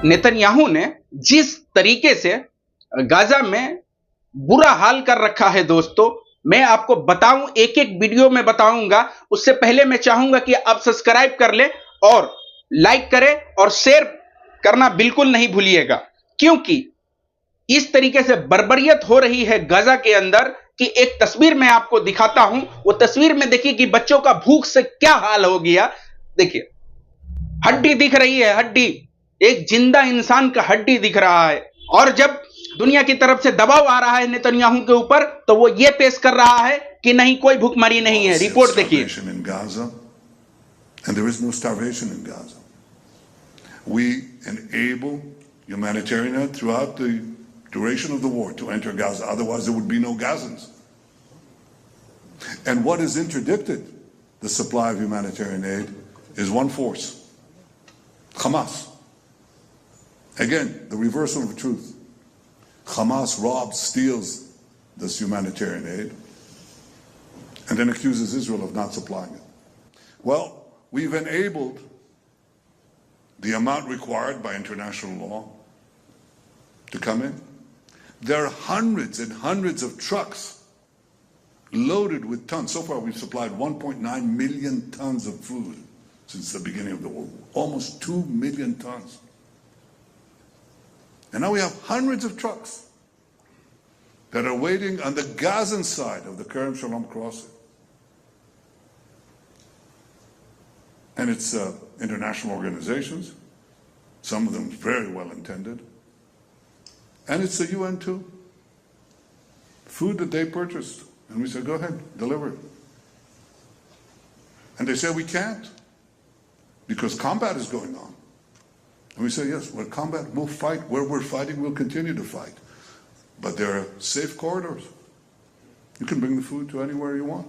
Netanyahu ने जिस तरीके से गाजा में बुरा हाल कर रखा है दोस्तों, मैं आपको बताऊं, एक एक वीडियो में बताऊंगा। उससे पहले मैं चाहूंगा कि आप सब्सक्राइब कर ले और लाइक करें और शेयर करना बिल्कुल नहीं भूलिएगा, क्योंकि इस तरीके से बर्बरियत हो रही है गाजा के अंदर कि एक तस्वीर मैं आपको दिखाता हूं। वो तस्वीर में देखिए कि बच्चों का भूख से क्या हाल हो गया। देखिए, हड्डी दिख रही है, हड्डी, एक जिंदा इंसान का हड्डी दिख रहा है। और जब दुनिया की तरफ से दबाव आ रहा है नेतन्याहू के ऊपर, तो वो ये पेश कर रहा है कि नहीं, कोई भूखमरी नहीं है। रिपोर्ट देखिए। And there is no starvation in Gaza. We enable humanitarian aid throughout the duration of the war to enter Gaza. Otherwise, there would be no Gazans. And what has interdicted the supply of humanitarian aid is one force, Hamas. Again, the reversal of truth. Hamas robs, steals this humanitarian aid, and then accuses Israel of not supplying it. Well, we've enabled the amount required by international law to come in. There are hundreds and hundreds of trucks loaded with tons. So far, we've supplied 1.9 million tons of food since the beginning of the war. Almost 2 million tons. And now we have hundreds of trucks that are waiting on the Gazan side of the Kerem Shalom crossing. And it's international organizations, some of them very well intended. And it's the UN too. Food that they purchased. And we said, go ahead, deliver it. And they said we can't because combat is going on. And we say, yes, we're combat, we'll fight. Where we're fighting, we'll continue to fight. But there are safe corridors. You can bring the food to anywhere you want.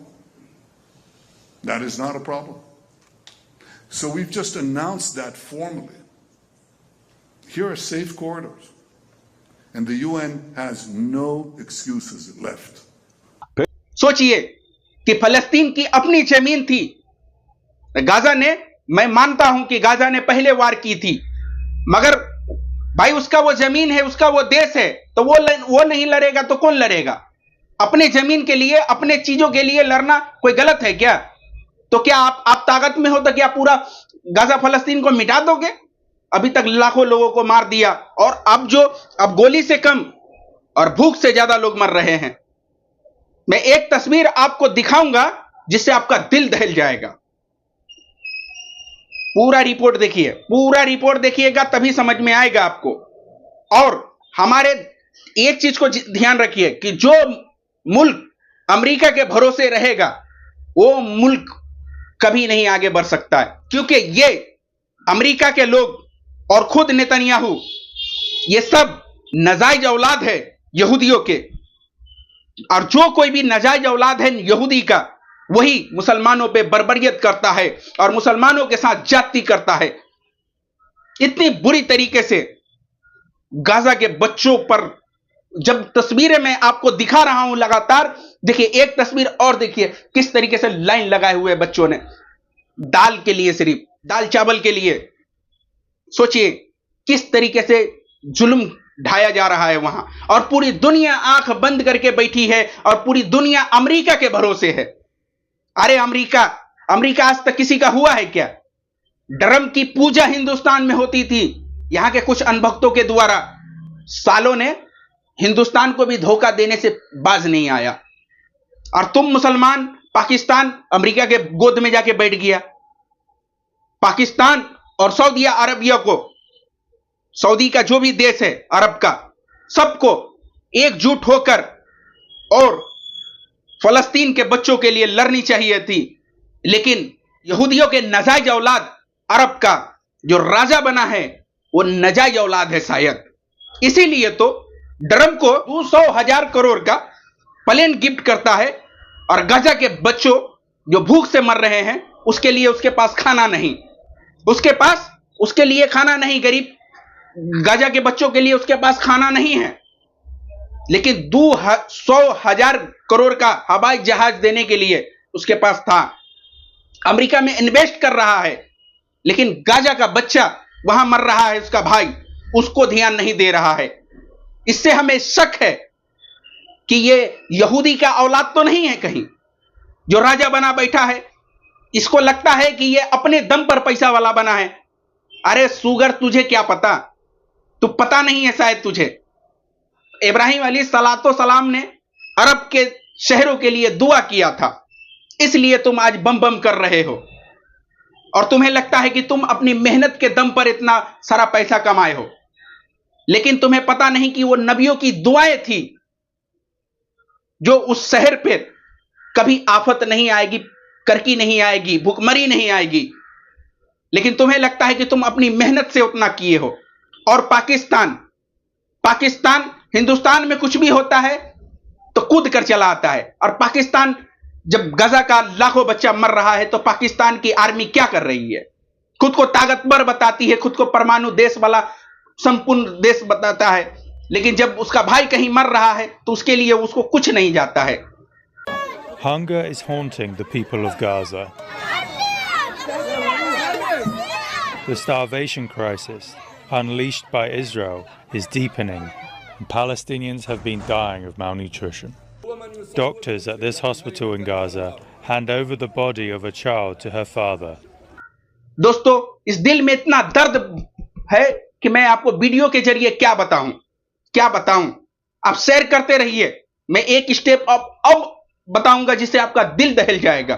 That is not a problem. So we've just announced that formally. Here are safe corridors. And the UN has no excuses left. सोचिए कि फलस्तीन की अपनी जमीन थी। Gaza ने, मैं मानता हूं कि गाजा ने पहले वार की थी, मगर भाई उसका वो जमीन है, उसका वो देश है, तो वो नहीं लड़ेगा तो कौन लड़ेगा? अपने जमीन के लिए, अपने चीजों के लिए लड़ना कोई गलत है क्या? तो क्या आप ताकत में हो तो क्या पूरा गाजा फलस्तीन को मिटा दोगे? अभी तक लाखों लोगों को मार दिया, और अब गोली से कम और भूख से ज्यादा लोग मर रहे हैं। मैं एक तस्वीर आपको दिखाऊंगा जिससे आपका दिल दहल जाएगा। पूरा रिपोर्ट देखिए, पूरा रिपोर्ट देखिएगा, तभी समझ में आएगा आपको। और हमारे एक चीज को ध्यान रखिए कि जो मुल्क अमेरिका के भरोसे रहेगा, वो मुल्क कभी नहीं आगे बढ़ सकता है, क्योंकि ये अमेरिका के लोग और खुद नेतन्याहू, ये सब नाजायज औलाद है यहूदियों के। और जो कोई भी नाजायज औलाद है यहूदी का, वही मुसलमानों पे बर्बरियत करता है और मुसलमानों के साथ जाति करता है। इतनी बुरी तरीके से गाजा के बच्चों पर जब तस्वीरें मैं आपको दिखा रहा हूं लगातार, देखिए एक तस्वीर और देखिए किस तरीके से लाइन लगाए हुए बच्चों ने दाल के लिए, सिर्फ दाल चावल के लिए। सोचिए किस तरीके से जुल्म ढाया जा रहा है वहां, और पूरी दुनिया आंख बंद करके बैठी है और पूरी दुनिया अमेरिका के भरोसे है। अरे अमेरिका आज तक किसी का हुआ है क्या? ड्रम की पूजा हिंदुस्तान में होती थी यहां के कुछ अनभक्तों के द्वारा। सालों ने हिंदुस्तान को भी धोखा देने से बाज नहीं आया, और तुम मुसलमान, पाकिस्तान अमेरिका के गोद में जाके बैठ गया। पाकिस्तान और सऊदी अरबिया को, सऊदी का जो भी देश है अरब का, सबको एकजुट होकर और फलस्तीन के बच्चों के लिए लड़नी चाहिए थी। लेकिन यहूदियों के नाजायज औलाद अरब का जो राजा बना है, वो नाजायज औलाद है शायद। इसीलिए तो ड्रम को 200,000 करोड़ का प्लेन गिफ्ट करता है, और गाजा के बच्चों जो भूख से मर रहे हैं, उसके लिए उसके पास खाना नहीं, उसके लिए खाना नहीं, गरीब गाजा के बच्चों के लिए उसके पास खाना नहीं है। लेकिन 200,000 करोड़ का हवाई जहाज देने के लिए उसके पास था। अमेरिका में इन्वेस्ट कर रहा है, लेकिन गाजा का बच्चा वहां मर रहा है, उसका भाई, उसको ध्यान नहीं दे रहा है। इससे हमें शक है कि ये यहूदी का औलाद तो नहीं है कहीं, जो राजा बना बैठा है। इसको लगता है कि ये अपने दम पर पैसा वाला बना है। अरे सुगर, तुझे क्या पता? तू पता नहीं है शायद तुझे। इब्राहिम अलैहिस्सलातो सलाम ने अरब के शहरों के लिए दुआ किया था, इसलिए तुम आज बम बम कर रहे हो और तुम्हें लगता है कि तुम अपनी मेहनत के दम पर इतना सारा पैसा कमाए हो। लेकिन तुम्हें पता नहीं कि वो नबियों की दुआएं थी, जो उस शहर पे कभी आफत नहीं आएगी, करकी नहीं आएगी, भूखमरी नहीं आएगी। लेकिन तुम्हें लगता है कि तुम अपनी मेहनत से उतना किए हो। और पाकिस्तान हिंदुस्तान में कुछ भी होता है तो कूद कर चला आता है। और पाकिस्तान, जब गजा का लाखों बच्चा मर रहा है तो पाकिस्तान की आर्मी क्या कर रही है? खुद को ताकतवर बताती है, खुद को परमाणु देश वाला संपूर्ण देश बताता है, लेकिन जब उसका भाई कहीं मर रहा है तो उसके लिए उसको कुछ नहीं जाता है। Hunger is haunting the people of Gaza. The starvation crisis, unleashed by Israel, is deepening, and Palestinians have been dying of malnutrition. Doctors at this hospital in Gaza hand over the body of a child to her father. दोस्तों, इस दिल में इतना दर्द है कि मैं आपको वीडियो के जरिए क्या बताऊं। आप शेयर करते रहिए। मैं एक स्टेप अब बताऊंगा जिससे आपका दिल दहल जाएगा।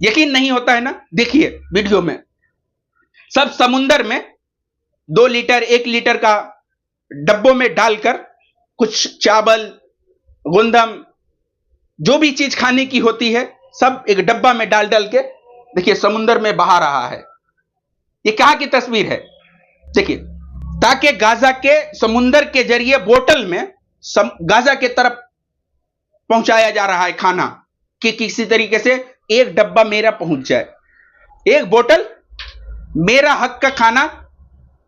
यकीन नहीं होता है ना? देखिए वीडियो में सब समुंदर में 2 लीटर 1 लीटर का डब्बों में डालकर कुछ चावल, गुंदम, जो भी चीज खाने की होती है सब एक डब्बा में डाल के देखिए समुंदर में बहा रहा है। ये कहां की तस्वीर है? देखिए, ताकि गाजा के समुंदर के जरिए बोतल में गाजा के तरफ पहुंचाया जा रहा है खाना, कि किसी तरीके से एक डब्बा मेरा पहुंच जाए, एक बोतल मेरा हक का खाना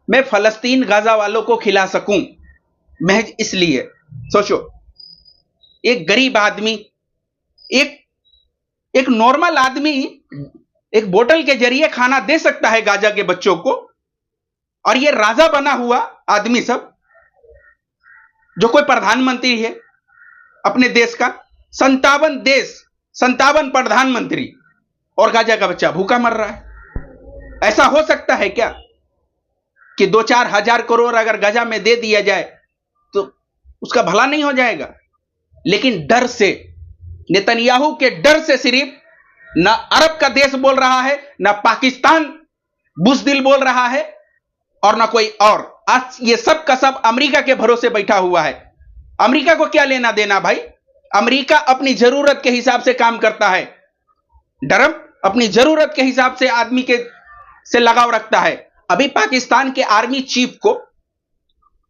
मैं फलस्तीन गाजा वालों को खिला सकूं। महज इसलिए सोचो, एक गरीब आदमी, एक नॉर्मल आदमी एक बोतल के जरिए खाना दे सकता है गाजा के बच्चों को, और ये राजा बना हुआ आदमी सब, जो कोई प्रधानमंत्री है अपने देश का, 57 प्रधानमंत्री, और गाजा का बच्चा भूखा मर रहा है। ऐसा हो सकता है क्या कि 2-4 हजार करोड़ अगर गाजा में दे दिया जाए तो उसका भला नहीं हो जाएगा? लेकिन डर से, नेतन्याहू के डर से सिर्फ ना अरब का देश बोल रहा है, ना पाकिस्तान बुज़दिल बोल रहा है, और ना कोई और। आज ये सब का सब अमेरिका के भरोसे बैठा हुआ है। अमेरिका को क्या लेना देना भाई? अमेरिका अपनी जरूरत के हिसाब से काम करता है। ट्रंप अपनी जरूरत के हिसाब से आदमी से लगाव रखता है। अभी पाकिस्तान के आर्मी चीफ को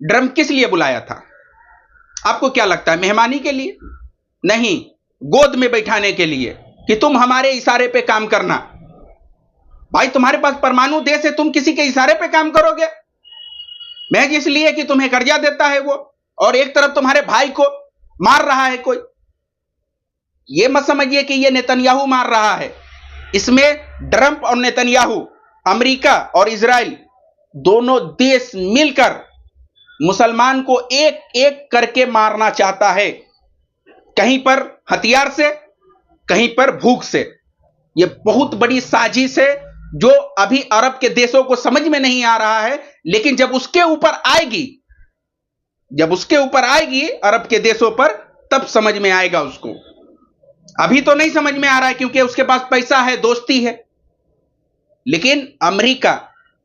ट्रंप किस लिए बुलाया था? आपको क्या लगता है? मेहमानी के लिए? नहीं, गोद में बैठाने के लिए, कि तुम हमारे इशारे पे काम करना। भाई, तुम्हारे पास परमाणु देश है, तुम किसी के इशारे पे काम करोगे? महज इसलिए कि तुम्हें कर्जा देता है वो, और एक तरफ तुम्हारे भाई को मार रहा है कोई। यह मत समझिए कि यह नेतन्याहू मार रहा है। इसमें ट्रंप और नेतन्याहू, अमेरिका और इजराइल, दोनों देश मिलकर मुसलमान को एक एक करके मारना चाहता है। कहीं पर हथियार से, कहीं पर भूख से। यह बहुत बड़ी साजिश है जो अभी अरब के देशों को समझ में नहीं आ रहा है, लेकिन जब उसके ऊपर आएगी अरब के देशों पर, तब समझ में आएगा उसको। अभी तो नहीं समझ में आ रहा है क्योंकि उसके पास पैसा है, दोस्ती है। लेकिन अमेरिका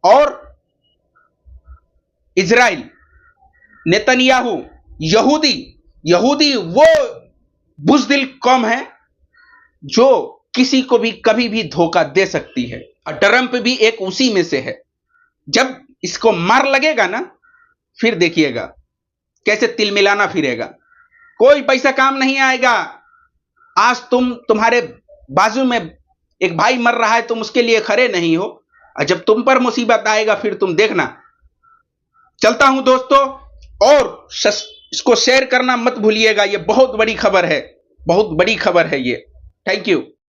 और इजराइल, नेतन्याहू, यहूदी वो बुज़दिल कौम है जो किसी को भी कभी भी धोखा दे सकती है, और ट्रंप भी एक उसी में से है। जब इसको मार लगेगा ना, फिर देखिएगा कैसे तिलमिलाना फिरेगा। कोई पैसा काम नहीं आएगा। आज तुम्हारे बाजू में एक भाई मर रहा है, तुम उसके लिए खड़े नहीं हो, और जब तुम पर मुसीबत आएगा फिर तुम देखना। चलता हूं दोस्तों, और इसको शेयर करना मत भूलिएगा। ये बहुत बड़ी खबर है, बहुत बड़ी खबर है ये। Thank you.